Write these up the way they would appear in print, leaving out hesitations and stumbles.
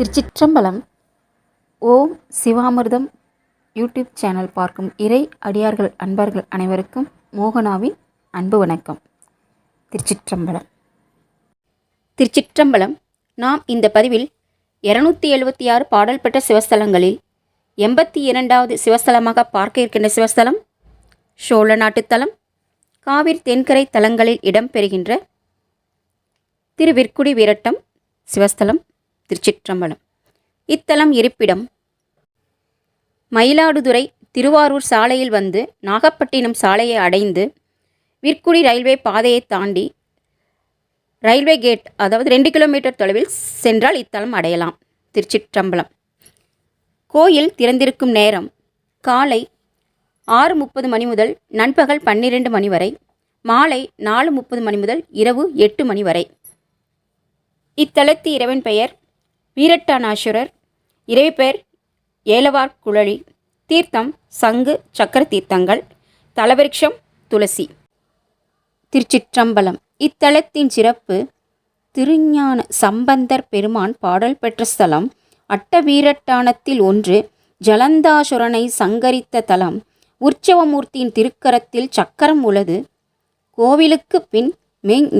திருச்சிற்றம்பலம். ஓம் சிவாமிர்தம் YouTube channel பார்க்கும் இறை அடியார்கள் அன்பர்கள் அனைவருக்கும் மோகனாவின் அன்பு வணக்கம். திருச்சிற்றம்பலம். திருச்சிற்றம்பலம். நாம் இந்த பதிவில் 276 பாடல் பெற்ற சிவஸ்தலங்களில் 82வது சிவஸ்தலமாக பார்க்க இருக்கின்ற சிவஸ்தலம் சோழ நாட்டுத்தலம் காவிரி தென்கரை தலங்களில் இடம்பெறுகின்ற திருவிற்குடி வீரட்டம் சிவஸ்தலம் திருச்சிற்றம்பலம். இத்தலம் இருப்பிடம் மயிலாடுதுறை திருவாரூர் சாலையில் வந்து நாகப்பட்டினம் சாலையை அடைந்து விற்குடி ரயில்வே பாதையை தாண்டி ரயில்வே கேட் அதாவது 2 கிலோமீட்டர் தொலைவில் சென்றால் இத்தலம் அடையலாம். திருச்சிற்றம்பலம். கோயில் திறந்திருக்கும் நேரம் காலை 6:30 மணி முதல் நண்பகல் 12 மணி வரை, மாலை 4:30 மணி முதல் இரவு 8 மணி வரை. இத்தலத்து இறைவன் பெயர் வீரட்டானாசுரர், இறைவி பெயர் ஏலவார் குழலி, தீர்த்தம் சங்கு சக்கர தீர்த்தங்கள், தலவிருட்சம் துளசி. திருச்சிற்றம்பலம். இத்தலத்தின் சிறப்பு திருஞான சம்பந்தர் பெருமான் பாடல் பெற்ற ஸ்தலம். அட்டவீரட்டானத்தில் ஒன்று. ஜலந்தாசுரனை சங்கரித்த தலம். உற்சவமூர்த்தியின் திருக்கரத்தில் சக்கரம் உள்ளது. கோவிலுக்கு பின்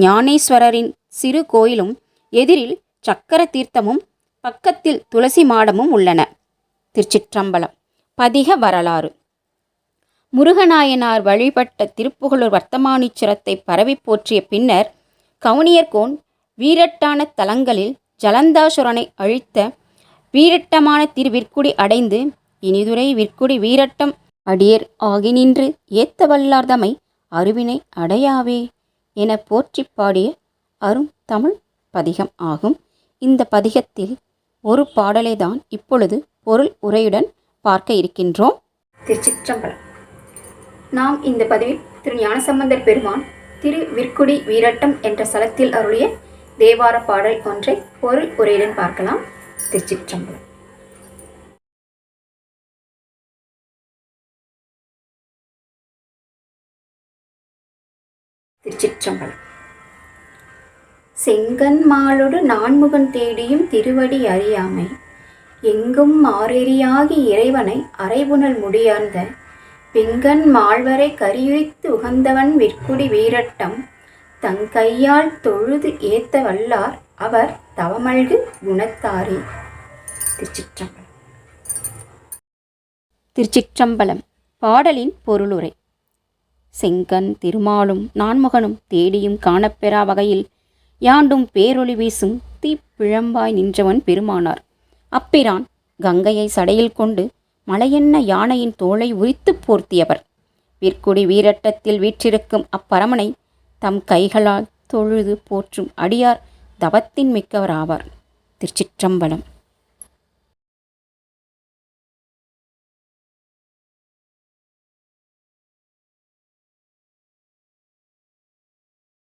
ஞானேஸ்வரரின் சிறு கோயிலும் எதிரில் சக்கர தீர்த்தமும் பக்கத்தில் துளசி மாடமும் உள்ளன. திருச்சிற்றம்பலம். பதிக வரலாறு. முருகநாயனார் வழிபட்ட திருப்புகழூர் வர்த்தமானீச்சரத்தை பரவி போற்றிய பின்னர் கவுனியர்கோன் வீரட்டான தலங்களில் ஜலந்தாசுரனை அழித்த வீரட்டமான திருவிற்குடி அடைந்து இனிதுரை விற்குடி வீரட்டம் அடியர் ஆகி நின்று ஏத்த வல்லார்தமை அருவினை அடையாவே என போற்றி பாடிய அரும் தமிழ் பதிகம் ஆகும். இந்த பதிகத்தில் ஒரு பாடலை தான் இப்பொழுது பொருள் உரையுடன் பார்க்க இருக்கின்றோம். திருச்சிற்றம்பலம். நாம் இந்த பதிவில் திரு ஞானசம்பந்தர் பெருமான் திருவிற்குடி வீரட்டம் என்ற ஸ்தலத்தில் அருளிய தேவார பாடல் ஒன்றை பொருள் உரையுடன் பார்க்கலாம். திருச்சிற்றம்பலம். திருச்சிற்றம்பலம். செங்கன் மாலொடு நான்முகன் தேடியும் திருவடி அறியாமை எங்கும் மாறெறியாகி இறைவனை அரைபுணல் முடியார்ந்த பெங்கன் மால்வரை கரியுரித்து உகந்தவன் விற்குடி வீரட்டம் தங்கையால் தொழுது ஏத்த வல்லார் அவர் தவமல்கு குணத்தாரே. திருச்சிற்றம்பலம். திருச்சிற்றம்பலம். பாடலின் பொருளுரை. செங்கன் திருமாலும் நான்முகனும் தேடியும் காணப்பெறா வகையில் யாண்டும் பேரொளி வீசும் தீப்பிழம்பாய் நின்றவன் பெருமானார். அப்பிரான் கங்கையை சடையில் கொண்டு மலையென்ன யானையின் தோளை உரித்து போர்த்தியவர். விற்குடி வீரட்டத்தில் வீற்றிருக்கும் அப்பரமனை தம் கைகளால் தொழுது போற்றும் அடியார் தவத்தின் மிக்கவர் ஆவார். திருச்சிற்றம்பலம்.